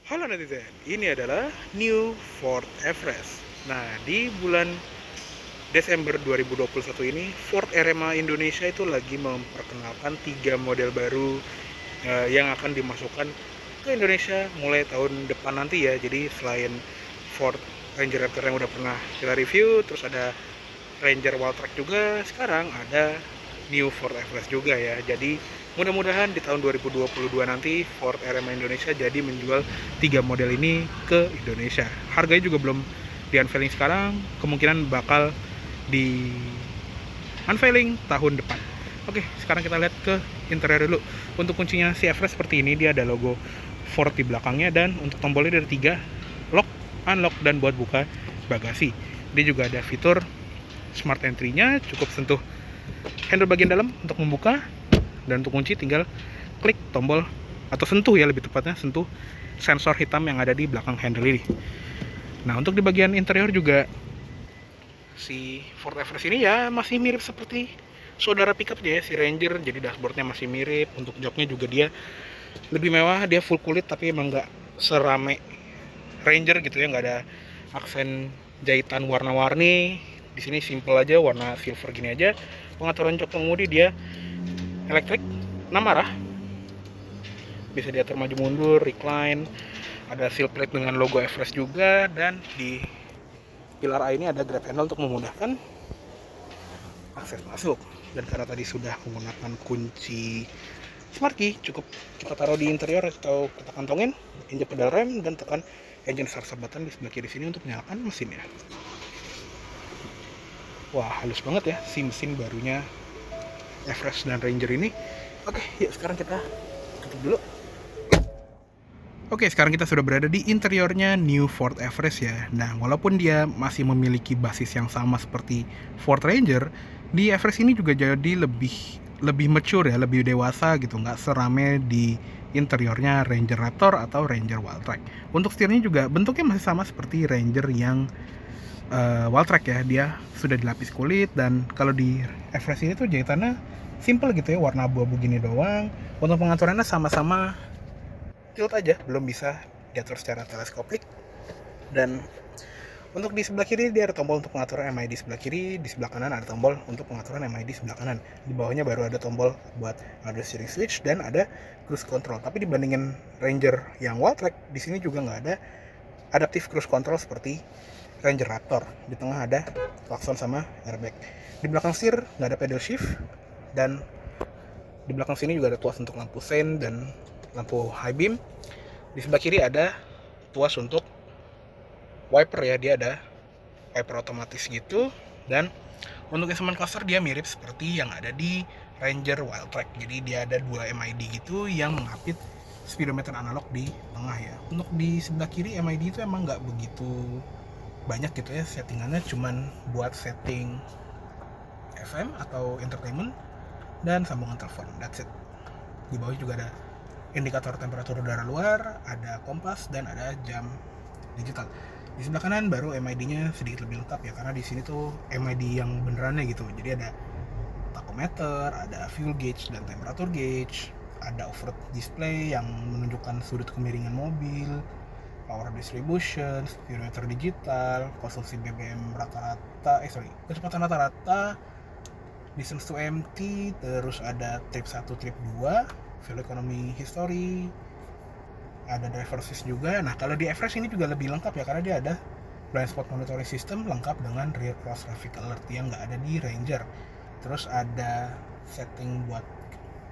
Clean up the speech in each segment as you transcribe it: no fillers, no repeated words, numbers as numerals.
Halo netizen, ini adalah New Ford Everest. Nah, di bulan Desember 2021 ini, Ford RMA Indonesia itu lagi memperkenalkan 3 model baru yang akan dimasukkan ke Indonesia mulai tahun depan nanti ya. Jadi selain Ford Ranger Raptor yang udah pernah kita review, terus ada Ranger Wildtrak juga, sekarang ada New Ford Everest juga ya. Jadi mudah-mudahan di tahun 2022 nanti Ford RMA Indonesia jadi menjual 3 model ini ke Indonesia. Harganya juga belum di unveiling sekarang, kemungkinan bakal di unveiling tahun depan. Oke, sekarang kita lihat ke interior dulu. Untuk kuncinya si Everest seperti ini, dia ada logo Ford di belakangnya, dan untuk tombolnya dari 3, lock, unlock, dan buat buka bagasi. Dia juga ada fitur smart entry-nya, cukup sentuh handle bagian dalam untuk membuka, dan untuk kunci tinggal klik tombol, atau sentuh ya lebih tepatnya, sentuh sensor hitam yang ada di belakang handle ini. Nah, untuk di bagian interior juga si Ford Everest ini ya masih mirip seperti saudara pickupnya ya, si Ranger. Jadi dashboardnya masih mirip, untuk joknya juga dia lebih mewah, dia full kulit tapi emang nggak serame Ranger gitu ya, nggak ada aksen jahitan warna-warni. Di sini simple aja, warna silver gini aja. Pengaturan jok pengemudi dia elektrik 6 arah, bisa diatur maju mundur, recline, ada seal plate dengan logo Everest juga, dan di pilar A ini ada grab handle untuk memudahkan akses masuk. Dan karena tadi sudah menggunakan kunci smart key, cukup kita taruh di interior atau kita kantongin, injek pedal rem, dan tekan engine start button di sebelah kiri sini untuk menyalakan mesinnya. Wah, halus banget ya si mesin barunya Everest dan Ranger ini. Oke, yuk sekarang kita tutup dulu. Oke, sekarang kita sudah berada di interiornya New Ford Everest ya. Nah, walaupun dia masih memiliki basis yang sama seperti Ford Ranger, di Everest ini juga jadi lebih mature ya, lebih dewasa gitu, nggak serame di interiornya Ranger Raptor atau Ranger Wildtrak. Untuk setirnya juga bentuknya masih sama seperti Ranger yang Wildtrak ya, dia sudah dilapis kulit. Dan kalau di Everest ini tuh jahitannya simple gitu ya, warna abu-abu gini doang. Untuk pengaturannya sama-sama tilt aja, belum bisa diatur secara teleskopik. Dan untuk di sebelah kiri dia ada tombol untuk pengaturan MID sebelah kiri, di sebelah kanan ada tombol untuk pengaturan MID sebelah kanan. Di bawahnya baru ada tombol buat audio steering switch dan ada cruise control. Tapi dibandingin Ranger yang Wildtrak, di sini juga nggak ada adaptive cruise control seperti Ranger Raptor. Di tengah ada klakson sama airbag. Di belakang setir nggak ada pedal shift, dan di belakang sini juga ada tuas untuk lampu sein dan lampu high beam. Di sebelah kiri ada tuas untuk wiper ya, dia ada wiper otomatis gitu. Dan untuk instrument cluster dia mirip seperti yang ada di Ranger Wildtrak. Jadi dia ada 2 MID gitu yang mengapit speedometer analog di tengah ya. Untuk di sebelah kiri MID itu emang nggak begitu banyak gitu ya settingannya, cuman buat setting FM atau entertainment dan sambungan telepon, that's it. Di bawah juga ada indikator temperatur udara luar, ada kompas, dan ada jam digital. Di sebelah kanan baru MID-nya sedikit lebih lengkap ya, karena di sini tuh MID yang benerannya gitu. Jadi ada tachometer, ada fuel gauge dan temperatur gauge, ada overhead display yang menunjukkan sudut kemiringan mobil, power distribution, speedometer digital, konsumsi BBM rata-rata, kecepatan rata-rata, distance to empty, terus ada trip 1, trip 2, fuel economy history, ada driver assist juga. Nah, kalau di Everest ini juga lebih lengkap ya, karena dia ada blind spot monitoring system lengkap dengan rear cross traffic alert yang nggak ada di Ranger. Terus ada setting buat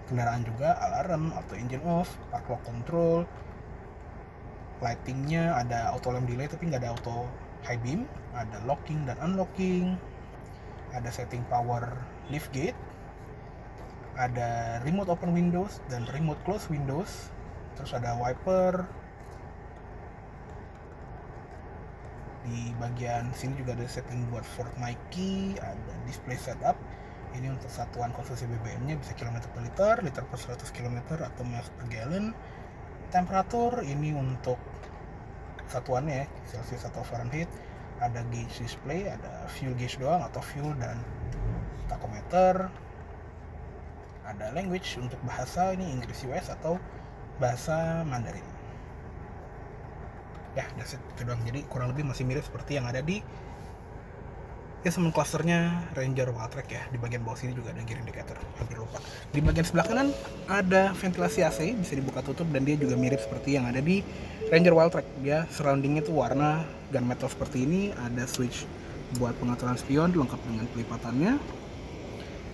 kendaraan juga, alarm, auto engine off, park lock control, lightingnya ada auto lamp delay tapi nggak ada auto high beam, ada locking dan unlocking, ada setting power lift gate, ada remote open windows dan remote close windows, terus ada wiper. Di bagian sini juga ada setting buat Ford My Key, ada display setup. Ini untuk satuan konsumsi BBM-nya bisa kilometer per liter, liter per 100 km atau miles per gallon. Temperatur ini untuk satuannya ya, Celsius atau Fahrenheit. Ada gauge display, ada fuel gauge doang atau fuel, dan tachometer. Ada language untuk bahasa, ini Inggris US atau bahasa Mandarin. Ya, that's it, itu doang. Jadi kurang lebih masih mirip seperti yang ada di instrument clusternya Ranger Wildtrak ya. Di bagian bawah sini juga ada gear indicator, hampir lupa. Di bagian sebelah kanan ada ventilasi AC, bisa dibuka tutup, dan dia juga mirip seperti yang ada di Ranger Wildtrak. Dia surroundingnya tuh warna gunmetal seperti ini, ada switch buat pengaturan spion lengkap dengan pelipatannya.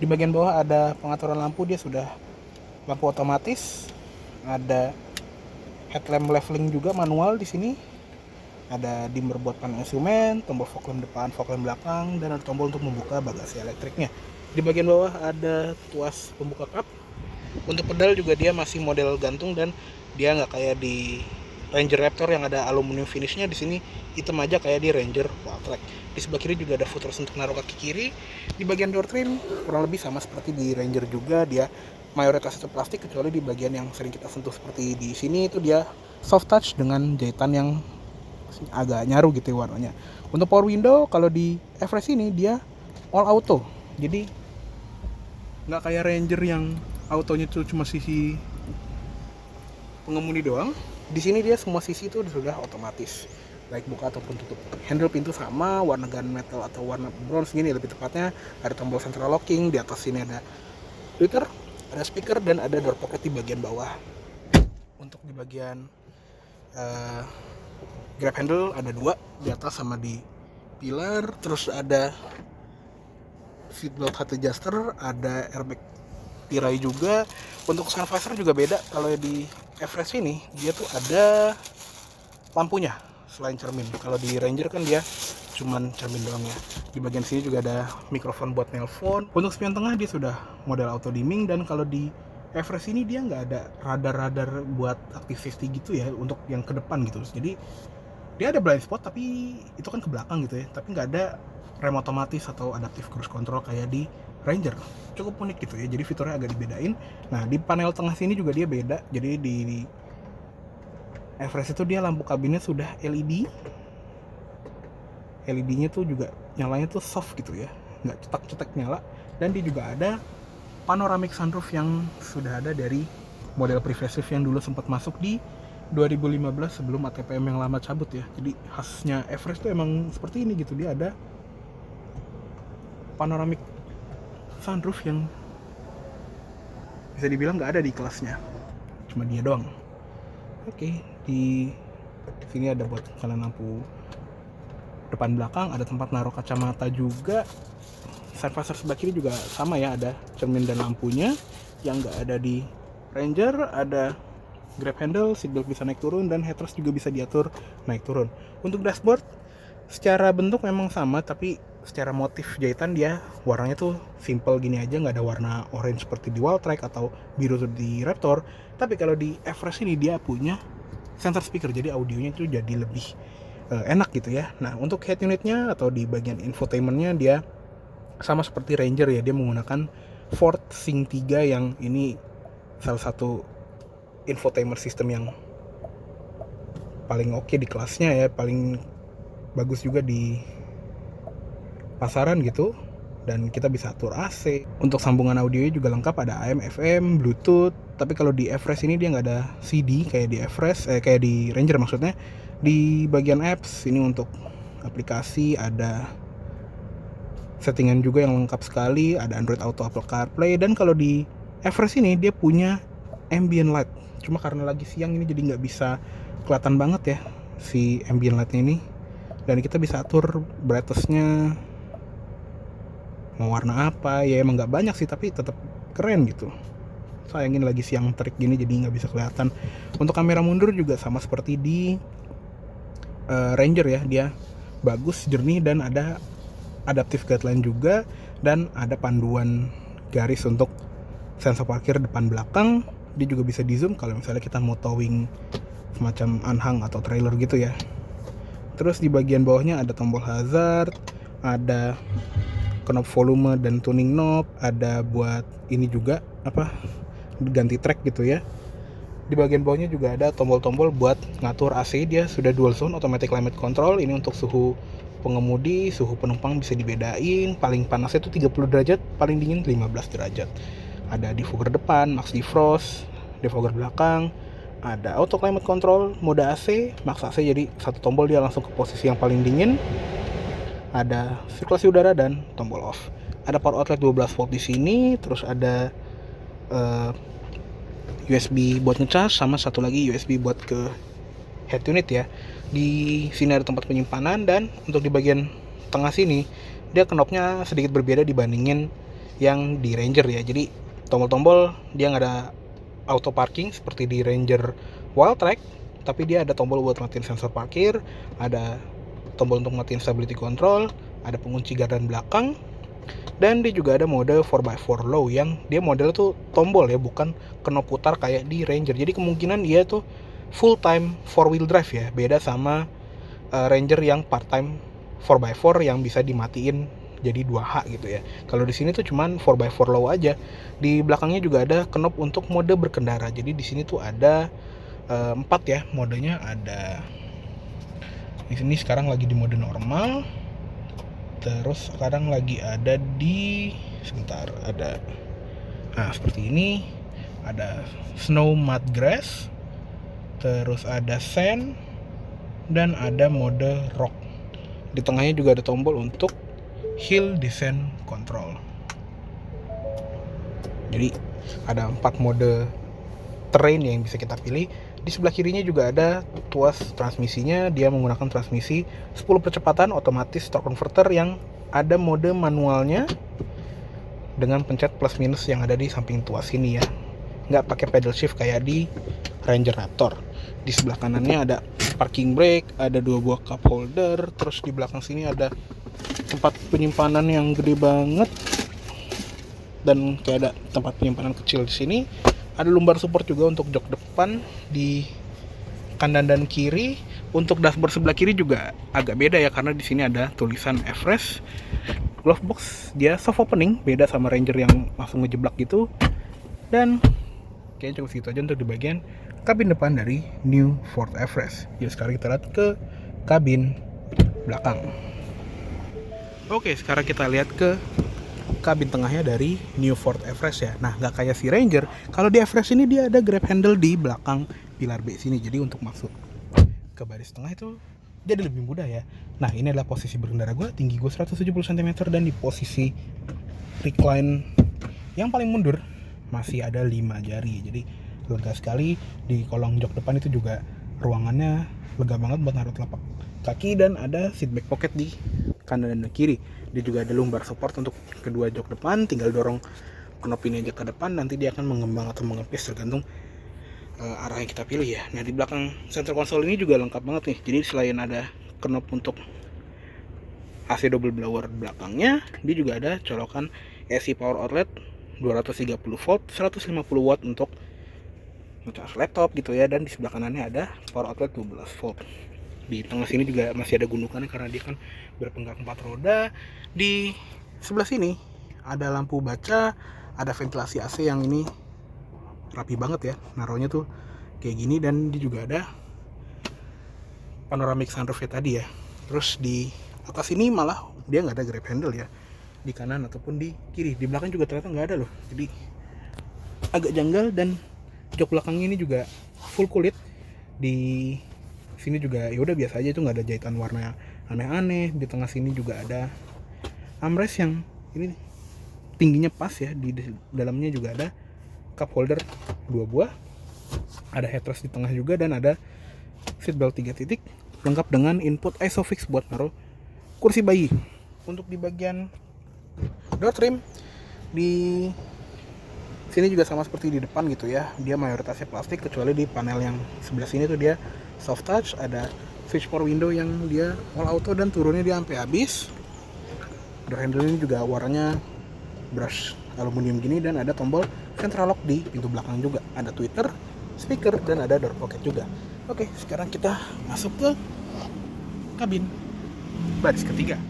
Di bagian bawah ada pengaturan lampu, dia sudah lampu otomatis, ada headlamp leveling juga manual di sini. Ada dimmer buat panel instrumen, tombol fog lamp depan, fog lamp belakang, dan ada tombol untuk membuka bagasi elektriknya. Di bagian bawah ada tuas pembuka kap. Untuk pedal juga dia masih model gantung, dan dia nggak kayak di Ranger Raptor yang ada aluminium finishnya. Di sini hitam aja kayak di Ranger Wildtrak. Di sebelah kiri juga ada footrest untuk naruh kaki kiri. Di bagian door trim kurang lebih sama seperti di Ranger juga, dia mayoritas itu plastik, kecuali di bagian yang sering kita sentuh seperti di sini itu dia soft touch dengan jahitan yang agak nyaru gitu warnanya. Untuk power window kalau di Everest ini dia all auto, jadi nggak kayak Ranger yang autonya tuh cuma sisi pengemudi doang. Di sini dia semua sisi itu sudah otomatis, baik buka ataupun tutup. Handle pintu sama, warna gunmetal atau warna bronze gini lebih tepatnya. Ada tombol central locking, di atas sini ada tweeter, ada speaker, dan ada door pocket di bagian bawah. Untuk di bagian grab handle ada 2, di atas sama di pilar. Terus ada seat belt height adjuster, ada airbag tirai juga. Untuk sun visor juga beda. Kalau di Everest ini dia tuh ada lampunya selain cermin. Kalau di Ranger kan dia cuman cermin doang ya. Di bagian sini juga ada mikrofon buat nelpon. Untuk spion tengah dia sudah model auto dimming, dan kalau di Everest ini dia nggak ada radar-radar buat active safety gitu ya untuk yang ke depan gitu. Jadi dia ada blind spot tapi itu kan ke belakang gitu ya, tapi nggak ada rem otomatis atau adaptive cruise control kayak di Ranger. Cukup unik gitu ya, jadi fiturnya agak dibedain. Nah di panel tengah sini juga dia beda. Jadi di Everest itu dia lampu kabinnya sudah LED. LED-nya tuh juga nyalanya tuh soft gitu ya, nggak cetak-cetak nyala. Dan dia juga ada panoramic sunroof yang sudah ada dari model pre-facelift yang dulu sempat masuk di 2015 sebelum ATPM yang lama cabut ya. Jadi khasnya Everest tuh emang seperti ini gitu, dia ada panoramic sunroof yang bisa dibilang nggak ada di kelasnya, cuma dia doang. Oke, di sini ada buat kalian lampu depan belakang, ada tempat naruh kacamata juga. Sun visor sebelah kiri juga sama ya, ada cermin dan lampunya yang nggak ada di Ranger. Ada grab handle, seatbelt bisa naik turun, dan headrest juga bisa diatur naik turun. Untuk dashboard secara bentuk memang sama, tapi secara motif jahitan dia warnanya tuh simple gini aja, nggak ada warna orange seperti di Wildtrak atau biru di Raptor. Tapi kalau di Everest ini dia punya center speaker, jadi audionya itu jadi lebih enak gitu ya. Nah untuk head unitnya atau di bagian infotainmentnya dia sama seperti Ranger ya, dia menggunakan Ford Sync 3 yang ini salah satu infotainment system yang paling oke di kelasnya ya, paling bagus juga di pasaran gitu. Dan kita bisa atur AC. Untuk sambungan audionya juga lengkap, ada AM, FM, Bluetooth. Tapi kalau di Everest ini dia nggak ada CD kayak di Everest, kayak di Ranger maksudnya. Di bagian apps ini untuk aplikasi ada settingan juga yang lengkap sekali, ada Android Auto, Apple CarPlay. Dan kalau di Everest ini dia punya ambient light, cuma karena lagi siang ini jadi nggak bisa kelihatan banget ya si ambient lightnya ini. Dan kita bisa atur brightness-nya mau warna apa ya, emang nggak banyak sih tapi tetap keren gitu. Sayangin lagi siang terik gini jadi nggak bisa kelihatan. Untuk kamera mundur juga sama seperti di Ranger ya, dia bagus, jernih, dan ada adaptive guideline juga, dan ada panduan garis untuk sensor parkir depan belakang. Dia juga bisa di zoom kalau misalnya kita mau towing semacam anhang atau trailer gitu ya. Terus di bagian bawahnya ada tombol hazard, ada knob volume dan tuning knob, ada buat ini juga ganti track gitu ya. Di bagian bawahnya juga ada tombol-tombol buat ngatur AC, dia sudah dual zone automatic climate control. Ini untuk suhu pengemudi, suhu penumpang bisa dibedain. Paling panasnya itu 30 derajat, paling dingin 15 derajat. Ada defogger depan, max defrost, defogger belakang, Ada auto climate control, mode AC, max AC, jadi satu tombol dia langsung ke posisi yang paling dingin. Ada sirkulasi udara dan tombol off. Ada power outlet 12 volt di sini, terus ada USB buat ngecas, sama satu lagi USB buat ke head unit ya. Di sini ada tempat penyimpanan, dan untuk di bagian tengah sini dia knobnya sedikit berbeda dibandingin yang di Ranger ya. Jadi tombol-tombol dia nggak ada auto parking seperti di Ranger Wildtrak, tapi dia ada tombol buat matiin sensor parkir, ada tombol untuk matiin stability control, ada pengunci gardan belakang, dan dia juga ada mode 4x4 low yang dia model tuh tombol ya, bukan knob putar kayak di Ranger. Jadi kemungkinan dia tuh full time 4-wheel drive ya, beda sama Ranger yang part time 4x4 yang bisa dimatiin jadi 2H gitu ya. Kalau di sini tuh cuman 4x4 low aja. Di belakangnya juga ada knob untuk mode berkendara. Jadi di sini tuh ada 4 ya modenya. Ada di sini sekarang lagi di mode normal. Terus sekarang lagi ada di ada seperti ini. Ada snow mud grass. Terus ada sand, dan ada mode rock. Di tengahnya juga ada tombol untuk hill descent control. Jadi ada 4 mode terrain yang bisa kita pilih. Di sebelah kirinya juga ada tuas transmisinya. Dia menggunakan transmisi 10 percepatan otomatis torque converter yang ada mode manualnya dengan pencet plus minus yang ada di samping tuas ini ya. Nggak pakai pedal shift kayak di Ranger Raptor. Di sebelah kanannya ada parking brake, ada 2 buah cup holder, terus di belakang sini ada tempat penyimpanan yang gede banget, dan kayak ada tempat penyimpanan kecil di sini. Ada lumbar support juga untuk jok depan di kanan dan kiri. Untuk dashboard sebelah kiri juga agak beda ya, karena di sini ada tulisan Everest. Glove box dia soft opening, beda sama Ranger yang langsung ngejeblak gitu. Dan kayaknya cukup segitu aja untuk di bagian kabin depan dari New Ford Everest. Yuk sekarang kita lihat ke kabin belakang. Oke, sekarang kita lihat ke kabin tengahnya dari New Ford Everest ya. Nah, nggak kayak si Ranger. Kalau di Everest ini dia ada grab handle di belakang pilar B sini. Jadi untuk masuk ke baris tengah itu jadi lebih mudah ya. Nah, ini adalah posisi berkendara gue. Tinggi gue 170 cm, dan di posisi recline yang paling mundur masih ada 5 jari. Jadi lega sekali. Di kolong jok depan itu juga ruangannya lega banget buat naruh telapak kaki, dan ada seat back pocket di kanan dan kiri. Dia juga ada lumbar support untuk kedua jok depan. Tinggal dorong knob ini aja ke depan, nanti dia akan mengembang atau mengepis tergantung arah yang kita pilih ya. Nah, di belakang center console ini juga lengkap banget nih. Jadi selain ada knob untuk AC double blower belakangnya, dia juga ada colokan AC power outlet 230 volt, 150 watt untuk ngecas laptop gitu ya. Dan di sebelah kanannya ada power outlet 12 volt. Di tengah sini juga masih ada gundukannya karena dia kan berpenggerak 4 roda. Di sebelah sini ada lampu baca, ada ventilasi AC yang ini rapi banget ya, naruhnya tuh kayak gini. Dan dia juga ada panoramic sunroof tadi ya. Terus di atas ini malah dia nggak ada grab handle ya, di kanan ataupun di kiri. Di belakang juga ternyata nggak ada loh, jadi agak janggal. Dan jok belakangnya ini juga full kulit. Di sini juga ya udah biasa aja, itu nggak ada jahitan warna aneh-aneh. Di tengah sini juga ada armrest yang ini tingginya pas ya. Di dalamnya juga ada cup holder 2 buah, ada headrest di tengah juga, dan ada seatbelt 3 titik lengkap dengan input ISOFIX buat naruh kursi bayi. Untuk di bagian door trim di sini juga sama seperti di depan gitu ya, dia mayoritasnya plastik kecuali di panel yang sebelah sini tuh dia soft touch. Ada switch power window yang dia all auto dan turunnya dia sampai habis. Door handle ini juga warnanya brush aluminium gini, dan ada tombol central lock di pintu belakang juga. Ada tweeter, speaker, dan ada door pocket juga. Oke, sekarang kita masuk ke kabin baris ketiga.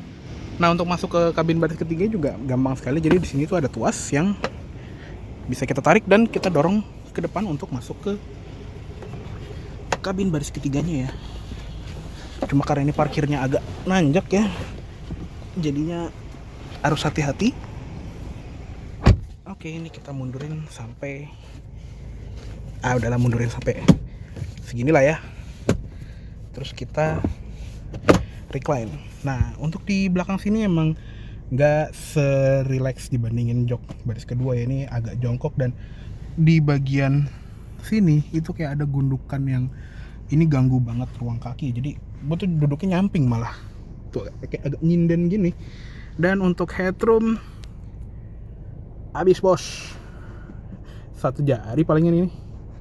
Nah, untuk masuk ke kabin baris ketiga juga gampang sekali. Jadi di sini tuh ada tuas yang bisa kita tarik dan kita dorong ke depan untuk masuk ke kabin baris ketiganya ya. Cuma karena ini parkirnya agak nanjak ya, jadinya harus hati-hati. Oke, ini kita mundurin sampai udahlah, mundurin sampai seginilah ya. Terus kita recline. Nah, untuk di belakang sini emang nggak se-relax dibandingin jok baris kedua ya. Ini agak jongkok, dan di bagian sini itu kayak ada gundukan yang ini ganggu banget ruang kaki. Jadi gue tuh duduknya nyamping malah. Tuh kayak agak nyinden gini. Dan untuk headroom habis bos. 1 jari paling ini.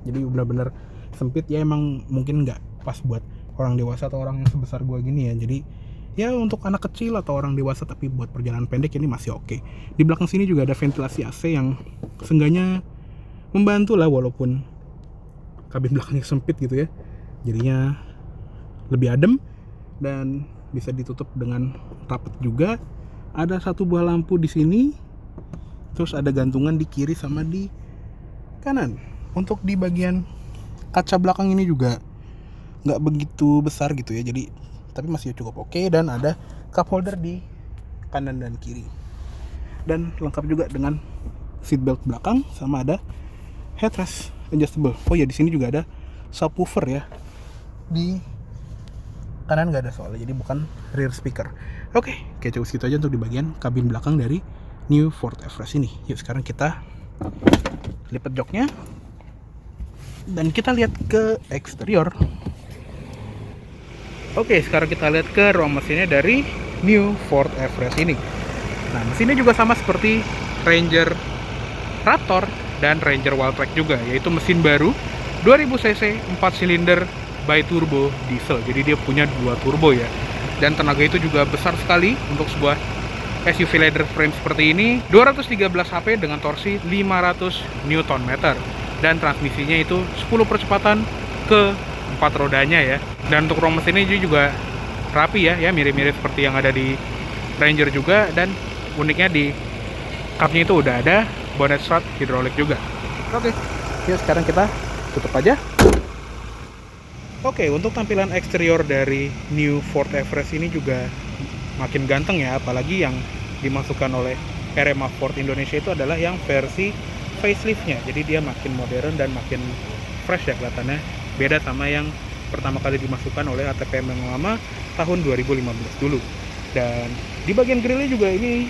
Jadi benar-benar sempit ya, emang mungkin nggak pas buat orang dewasa atau orang yang sebesar gue gini ya. Jadi ya untuk anak kecil atau orang dewasa, tapi buat perjalanan pendek ini masih oke. Di belakang sini juga ada ventilasi AC yang seenggaknya membantu lah, walaupun kabin belakangnya sempit gitu ya. Jadinya lebih adem dan bisa ditutup dengan rapat juga. Ada 1 buah lampu di sini. Terus ada gantungan di kiri sama di kanan. Untuk di bagian kaca belakang ini juga nggak begitu besar gitu ya, jadi tapi masih cukup oke. Dan ada cup holder di kanan dan kiri, dan lengkap juga dengan seatbelt belakang, sama ada headrest adjustable. Oh ya, di sini juga ada subwoofer ya, di kanan nggak ada soalnya, jadi bukan rear speaker. Oke, cukup segitu aja untuk di bagian kabin belakang dari New Ford Everest ini. Yuk sekarang kita lipat joknya dan kita lihat ke eksterior. Oke, sekarang kita lihat ke ruang mesinnya dari New Ford Everest ini. Nah, mesinnya juga sama seperti Ranger Raptor dan Ranger Wildtrak juga, yaitu mesin baru 2000 cc 4 silinder bi-turbo diesel. Jadi dia punya 2 turbo ya. Dan tenaga itu juga besar sekali untuk sebuah SUV leather frame seperti ini. 213 HP dengan torsi 500 Nm. Dan transmisinya itu 10 percepatan ke 4 rodanya ya. Dan untuk ruang mesinnya juga rapi ya, mirip-mirip seperti yang ada di Ranger juga. Dan uniknya di cupnya itu udah ada bonnet strut hidrolik juga. Oke, ya sekarang kita tutup aja. Oke, untuk tampilan eksterior dari New Ford Everest ini juga makin ganteng ya, apalagi yang dimasukkan oleh RMA Ford Indonesia itu adalah yang versi faceliftnya. Jadi dia makin modern dan makin fresh ya kelihatannya, beda sama yang pertama kali dimasukkan oleh ATPM yang lama tahun 2015 dulu. Dan di bagian grillnya juga ini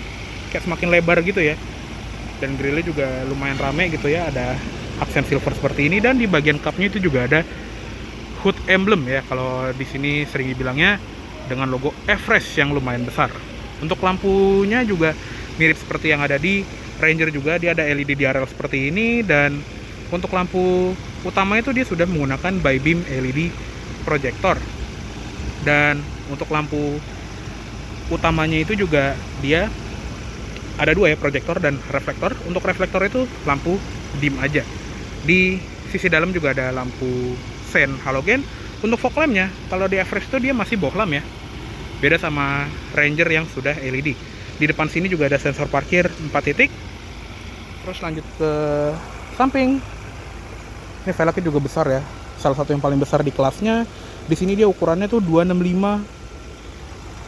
kayak semakin lebar gitu ya, dan grillnya juga lumayan rame gitu ya, ada aksen silver seperti ini. Dan di bagian cupnya itu juga ada hood emblem ya, kalau di sini sering dibilangnya dengan logo Everest yang lumayan besar. Untuk lampunya juga mirip seperti yang ada di Ranger juga, dia ada LED DRL seperti ini. Dan untuk lampu utama itu dia sudah menggunakan bi-beam LED projector. Dan untuk lampu utamanya itu juga dia ada 2 ya, proyektor dan reflektor. Untuk reflektor itu lampu dim aja. Di sisi dalam juga ada lampu sen halogen. Untuk fog lampnya, kalau di Everest itu dia masih bohlam ya, beda sama Ranger yang sudah LED. Di depan sini juga ada sensor parkir 4 titik. Terus lanjut ke samping, ini velgnya juga besar ya, salah satu yang paling besar di kelasnya. Di sini dia ukurannya tuh 265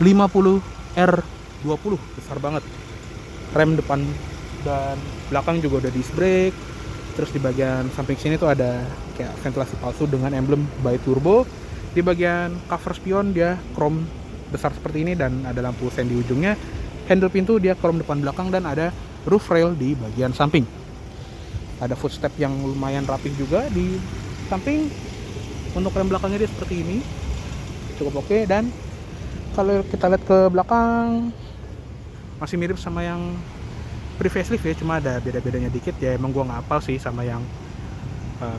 50 R20, besar banget. Rem depan dan belakang juga udah disc brake. Terus di bagian samping sini tuh ada kayak ventilasi palsu dengan emblem bi-turbo. Di bagian cover spion dia chrome besar seperti ini dan ada lampu sen di ujungnya. Handle pintu dia chrome depan belakang dan ada roof rail di bagian samping. Ada footstep yang lumayan rapih juga di samping. Untuk rem belakangnya dia seperti ini, cukup oke. Dan kalau kita lihat ke belakang masih mirip sama yang pre-facelift ya, cuma ada beda-bedanya dikit ya. Emang gua nggak hafal sih sama yang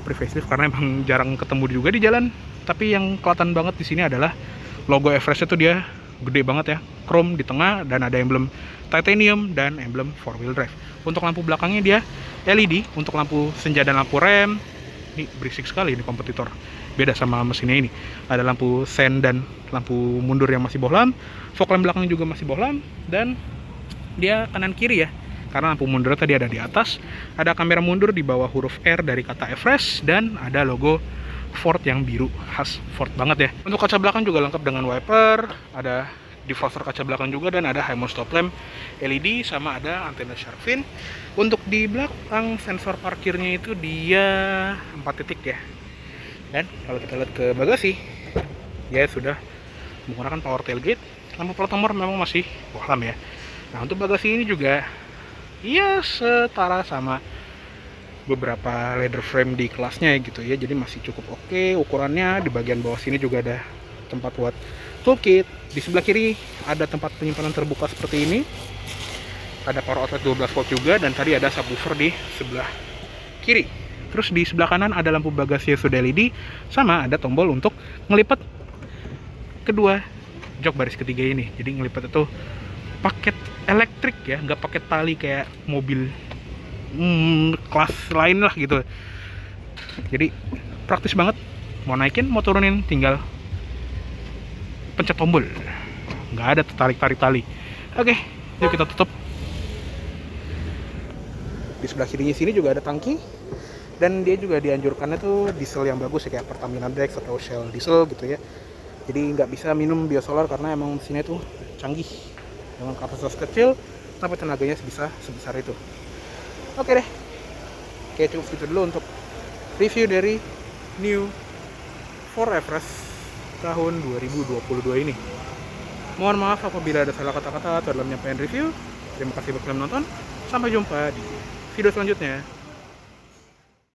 pre-facelift karena emang jarang ketemu juga di jalan. Tapi yang kelihatan banget di sini adalah logo Everest itu dia gede banget ya, chrome di tengah dan ada emblem titanium dan emblem 4-wheel drive. Untuk lampu belakangnya dia LED. Untuk lampu senja dan lampu rem ini berisik sekali, ini kompetitor, beda sama mesinnya ini. Ada lampu sen dan lampu mundur yang masih bohlam. Fog lamp belakang juga masih bohlam. Dan dia kanan kiri ya, karena lampu mundur tadi ada di atas. Ada kamera mundur di bawah huruf R dari kata Everest. Dan ada logo Ford yang biru, khas Ford banget ya. Untuk kaca belakang juga lengkap dengan wiper, ada defroster kaca belakang juga, dan ada high mount stop lamp LED, sama ada antena shark fin. Untuk di belakang sensor parkirnya itu dia 4 titik ya. Dan kalau kita lihat ke bagasi, dia sudah menggunakan power tailgate. Lampu plat nomor memang masih bohlam ya. Nah, untuk bagasi ini juga ya setara sama beberapa leather frame di kelasnya gitu ya. Jadi masih cukup oke ukurannya. Di bagian bawah sini juga ada tempat buat toolkit. Di sebelah kiri ada tempat penyimpanan terbuka seperti ini. Ada power outlet 12 volt juga, dan tadi ada subwoofer di sebelah kiri. Terus di sebelah kanan ada lampu bagasi yang sudah LED, sama ada tombol untuk ngelipat kedua jok baris ketiga ini. Jadi ngelipat itu paket elektrik ya, nggak pakai tali kayak mobil kelas lain lah gitu. Jadi praktis banget, mau naikin mau turunin tinggal pencet tombol, nggak ada tarik tali. Oke, yuk kita tutup. Di sebelah kirinya sini juga ada tangki, dan dia juga dianjurkannya tuh diesel yang bagus ya, kayak Pertamina Dex atau Shell diesel gitu ya. Jadi nggak bisa minum biosolar karena emang mesinnya tuh canggih dengan kapasitas kecil tapi tenaganya bisa sebesar itu. Oke deh, oke, cukup segitu dulu untuk review dari New Ford Everest tahun 2022 ini. Mohon maaf apabila ada salah kata-kata atau dalam penyampaian review. Terima kasih buat kalian menonton. Sampai jumpa di video selanjutnya.